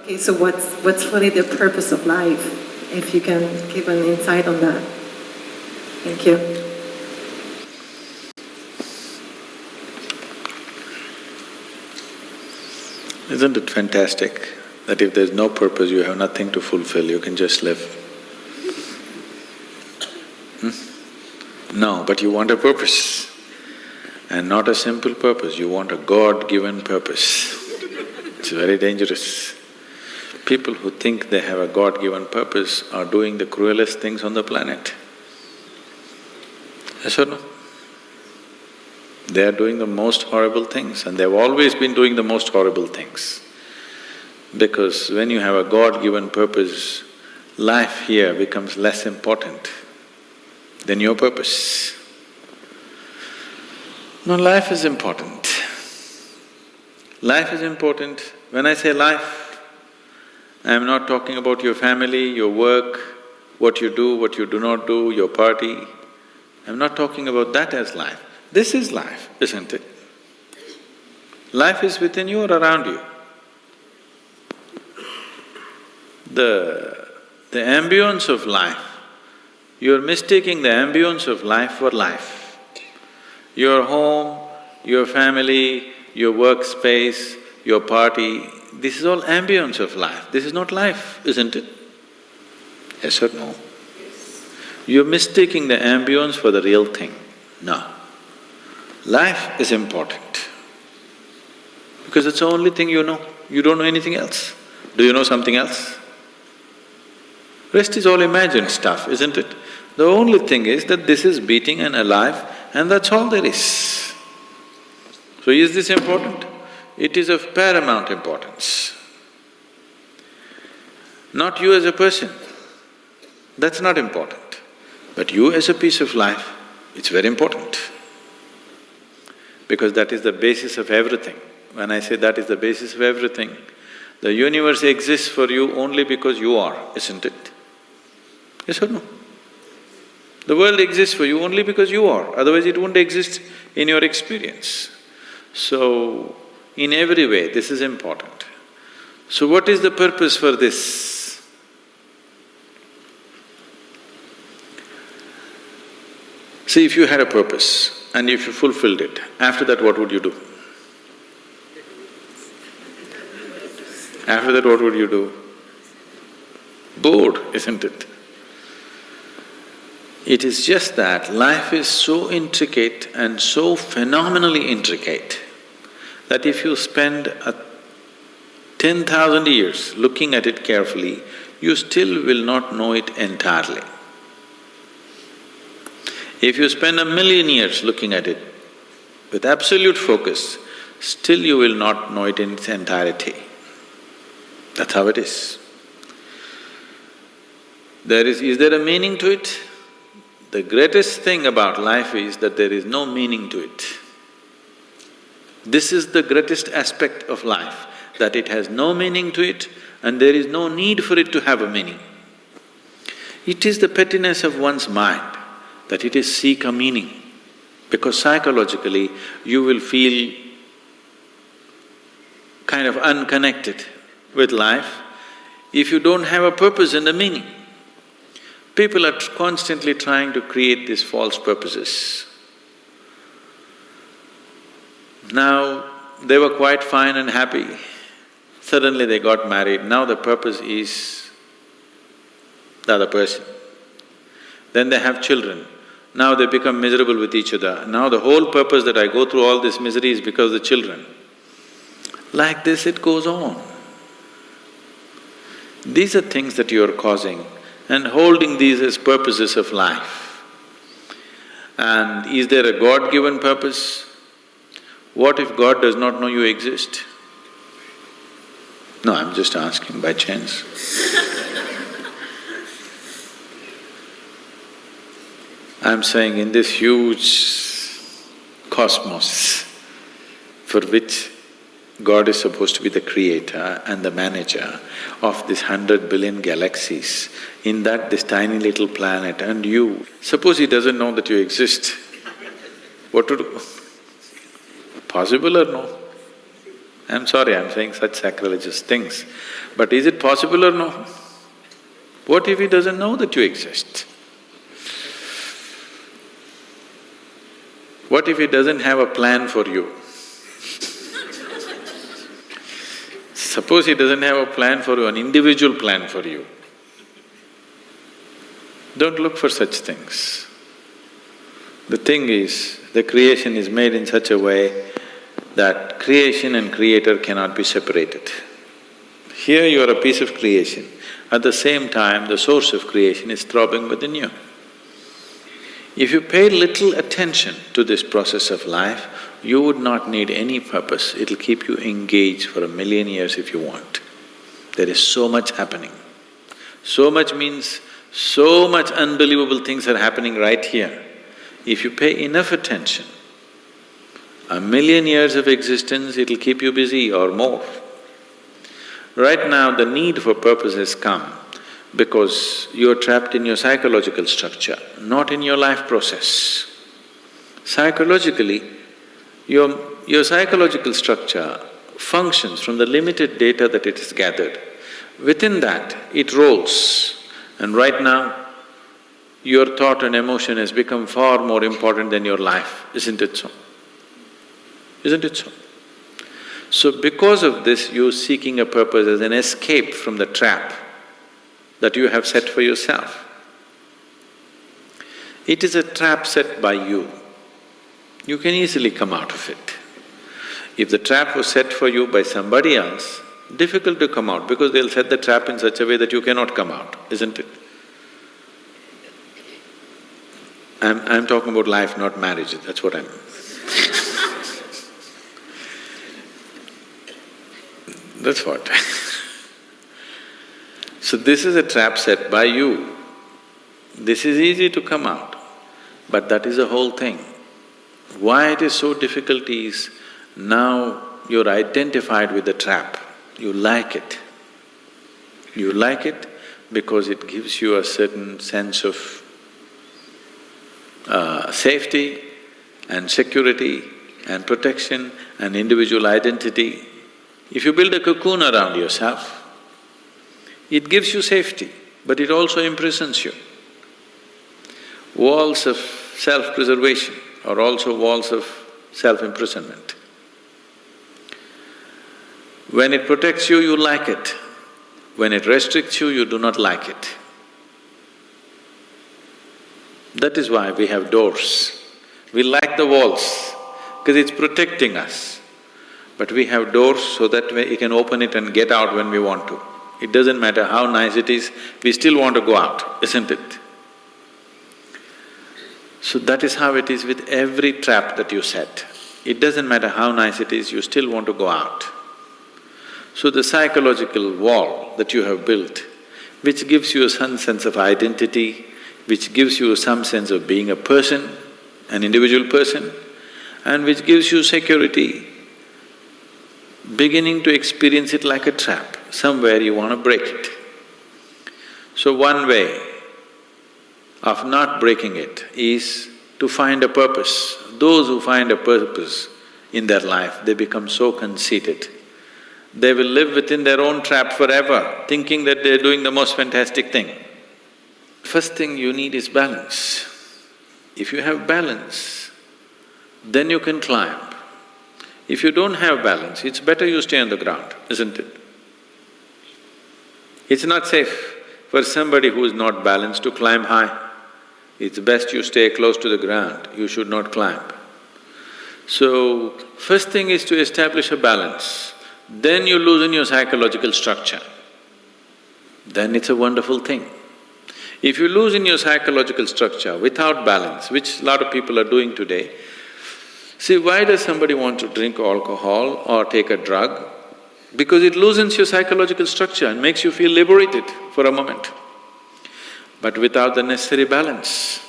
Okay, so what's really the purpose of life? If you can give an insight on that. Thank you. Isn't it fantastic that if there's no purpose, you have nothing to fulfill, you can just live? No, but you want a purpose. And not a simple purpose, you want a God-given purpose. It's very dangerous. People who think they have a God-given purpose are doing the cruelest things on the planet. Yes or no? They are doing the most horrible things, and they've always been doing the most horrible things. Because when you have a God-given purpose, life here becomes less important than your purpose. No, life is important. Life is important. When I say life, I am not talking about your family, your work, what you do not do, your party. I'm not talking about that as life. This is life, isn't it? Life is within you or around you. The ambience of life, you're mistaking the ambience of life for life. Your home, your family, your workspace, your party, this is all ambience of life. This is not life, isn't it? Yes or no? You're mistaking the ambience for the real thing. No. Life is important because it's the only thing you know. You don't know anything else. Do you know something else? Rest is all imagined stuff, isn't it? The only thing is that this is beating and alive and that's all there is. So is this important? It is of paramount importance. Not you as a person, that's not important. But you as a piece of life, it's very important. Because that is the basis of everything. When I say that is the basis of everything, the universe exists for you only because you are, isn't it? Yes or no? The world exists for you only because you are, otherwise it wouldn't exist in your experience. So, in every way, this is important. So what is the purpose for this? See, if you had a purpose and if you fulfilled it, after that what would you do? After that what would you do? Bored, isn't it? It is just that life is so intricate and so phenomenally intricate that if you spend 10,000 years looking at it carefully, you still will not know it entirely. If you spend 1,000,000 years looking at it with absolute focus, still you will not know it in its entirety. That's how it is. Is there a meaning to it? The greatest thing about life is that there is no meaning to it. This is the greatest aspect of life, that it has no meaning to it and there is no need for it to have a meaning. It is the pettiness of one's mind that it is seek a meaning, because psychologically you will feel kind of unconnected with life if you don't have a purpose and a meaning. People are constantly trying to create these false purposes. Now, they were quite fine and happy. Suddenly they got married, now the purpose is the other person. Then they have children, now they become miserable with each other. Now the whole purpose that I go through all this misery is because of the children. Like this it goes on. These are things that you are causing and holding these as purposes of life. And is there a God-given purpose? What if God does not know you exist? No, I'm just asking by chance. I'm saying in this huge cosmos for which God is supposed to be the creator and the manager of this 100 billion galaxies, in that this tiny little planet and you, suppose he doesn't know that you exist, what to do? Possible or no? I'm sorry, I'm saying such sacrilegious things, but is it possible or no? What if he doesn't know that you exist? What if he doesn't have a plan for you? Suppose he doesn't have a plan for you, an individual plan for you. Don't look for such things. The thing is, the creation is made in such a way that creation and creator cannot be separated. Here you are a piece of creation, at the same time the source of creation is throbbing within you. If you pay little attention to this process of life, you would not need any purpose, it'll keep you engaged for 1,000,000 years if you want. There is so much happening. So much means so much unbelievable things are happening right here. If you pay enough attention, 1,000,000 years of existence, it'll keep you busy or more. Right now, the need for purpose has come because you're trapped in your psychological structure, not in your life process. Psychologically, your psychological structure functions from the limited data that it has gathered. Within that, it rolls. And right now, your thought and emotion has become far more important than your life, isn't it so? Isn't it so? So because of this, you're seeking a purpose as an escape from the trap that you have set for yourself. It is a trap set by you. You can easily come out of it. If the trap was set for you by somebody else, difficult to come out because they'll set the trap in such a way that you cannot come out, isn't it? I'm talking about life, not marriage, that's what I'm… That's what. So this is a trap set by you. This is easy to come out, but that is the whole thing. Why it is so difficult is, now you're identified with the trap, you like it. You like it because it gives you a certain sense of safety and security and protection and individual identity. If you build a cocoon around yourself, it gives you safety, but it also imprisons you. Walls of self-preservation are also walls of self-imprisonment. When it protects you, you like it. When it restricts you, you do not like it. That is why we have doors. We like the walls, because it's protecting us. But we have doors so that we can open it and get out when we want to. It doesn't matter how nice it is, we still want to go out, isn't it? So that is how it is with every trap that you set. It doesn't matter how nice it is, you still want to go out. So the psychological wall that you have built, which gives you some sense of identity, which gives you some sense of being a person, an individual person, and which gives you security, beginning to experience it like a trap, somewhere you want to break it. So one way of not breaking it is to find a purpose. Those who find a purpose in their life, they become so conceited. They will live within their own trap forever, thinking that they're doing the most fantastic thing. First thing you need is balance. If you have balance, then you can climb. If you don't have balance, it's better you stay on the ground, isn't it? It's not safe for somebody who is not balanced to climb high. It's best you stay close to the ground, you should not climb. So, first thing is to establish a balance. Then you loosen your psychological structure. Then it's a wonderful thing. If you loosen your psychological structure without balance, which a lot of people are doing today, see, why does somebody want to drink alcohol or take a drug? Because it loosens your psychological structure and makes you feel liberated for a moment. But without the necessary balance,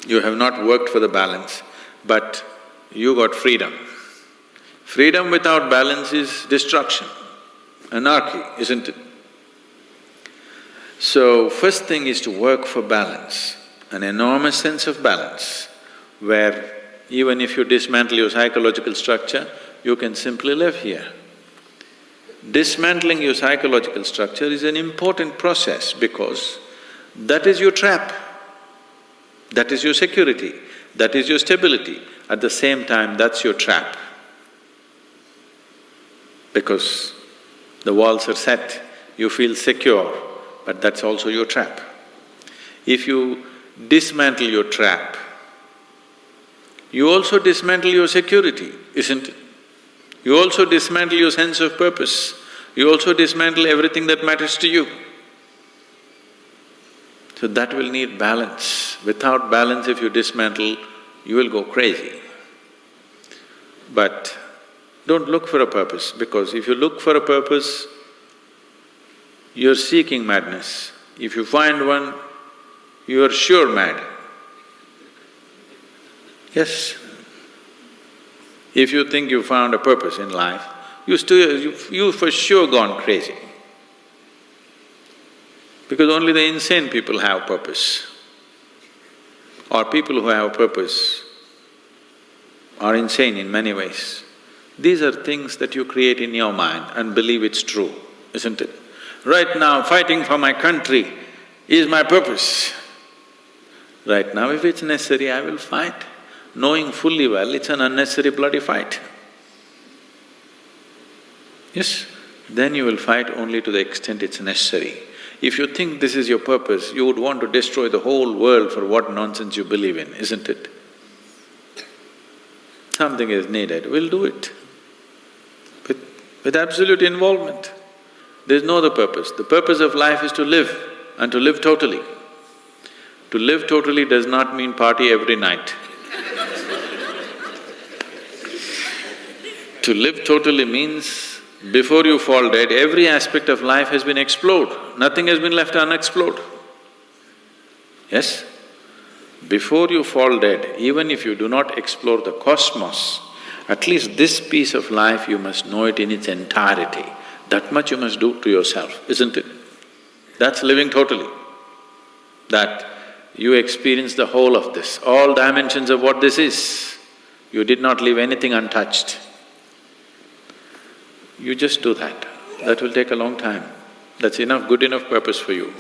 you have not worked for the balance, but you got freedom. Freedom without balance is destruction, anarchy, isn't it? So, first thing is to work for balance, an enormous sense of balance, where even if you dismantle your psychological structure, you can simply live here. Dismantling your psychological structure is an important process because that is your trap, that is your security, that is your stability. At the same time, that's your trap. Because the walls are set, you feel secure, but that's also your trap. If you dismantle your trap, you also dismantle your security, isn't it? You also dismantle your sense of purpose. You also dismantle everything that matters to you. So that will need balance. Without balance, if you dismantle, you will go crazy. But don't look for a purpose, because if you look for a purpose, you're seeking madness. If you find one, you are sure mad. Yes. If you think you found a purpose in life, you for sure gone crazy. Because only the insane people have purpose. Or people who have purpose are insane in many ways. These are things that you create in your mind and believe it's true, isn't it? Right now, fighting for my country is my purpose. Right now, if it's necessary, I will fight, knowing fully well it's an unnecessary bloody fight. Yes, then you will fight only to the extent it's necessary. If you think this is your purpose, you would want to destroy the whole world for what nonsense you believe in, isn't it? Something is needed, we'll do it. With absolute involvement. There's no other purpose. The purpose of life is to live, and to live totally. To live totally does not mean party every night. To live totally means before you fall dead, every aspect of life has been explored, nothing has been left unexplored. Yes? Before you fall dead, even if you do not explore the cosmos, at least this piece of life you must know it in its entirety. That much you must do to yourself, isn't it? That's living totally. That you experience the whole of this, all dimensions of what this is. You did not leave anything untouched. You just do that. That will take a long time. That's enough, good enough purpose for you.